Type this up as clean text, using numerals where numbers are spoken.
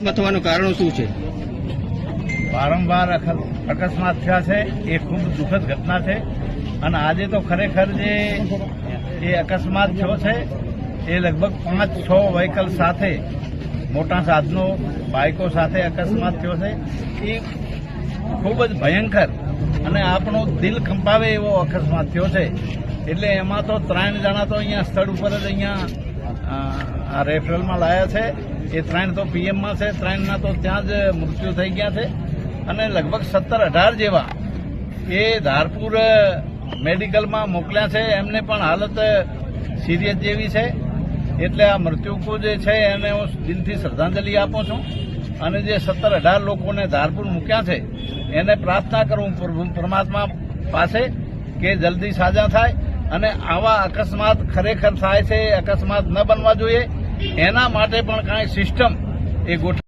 અકસ્માત થવાનું કારણ શું છે? વારંવાર અકસ્માત થયા છે એ ખૂબ દુઃખદ ઘટના છે અને આજે તો ખરેખર જે એ અકસ્માત થયો છે એ લગભગ 5-6 વ્હીકલ સાથે મોટા સાધનો બાઇકો સાથે અકસ્માત થયો છે એ ખૂબ જ ભયંકર અને આપણું દિલ કંપાવે એવો અકસ્માત થયો છે. એટલે એમાં તો 3 જણા તો અહીંયા સ્થળ ઉપર જ અહીંયા રેફરલમાં લાયા છે. એ 3 તો પીએમમાં છે, 3ના તો ત્યાં જ મૃત્યુ થઈ ગયા છે અને લગભગ 17-18 જેવા એ ધારપુર મેડિકલમાં મોકલ્યા છે. એમને પણ હાલત સિરિયસ જેવી છે. એટલે આ મૃત્યુકો જે છે એને હું દિલથી શ્રદ્ધાંજલિ આપું છું અને જે 17-18 લોકોને ધારપુર મૂક્યા છે એને પ્રાર્થના કરું પરમાત્મા પાસે કે જલ્દી સાજા થાય અને આવા અકસ્માત ખરેખર થાય છે અકસ્માત ન બનવા જોઈએ એના માટે પણ કાંઈ સિસ્ટમ એ ગોઠવ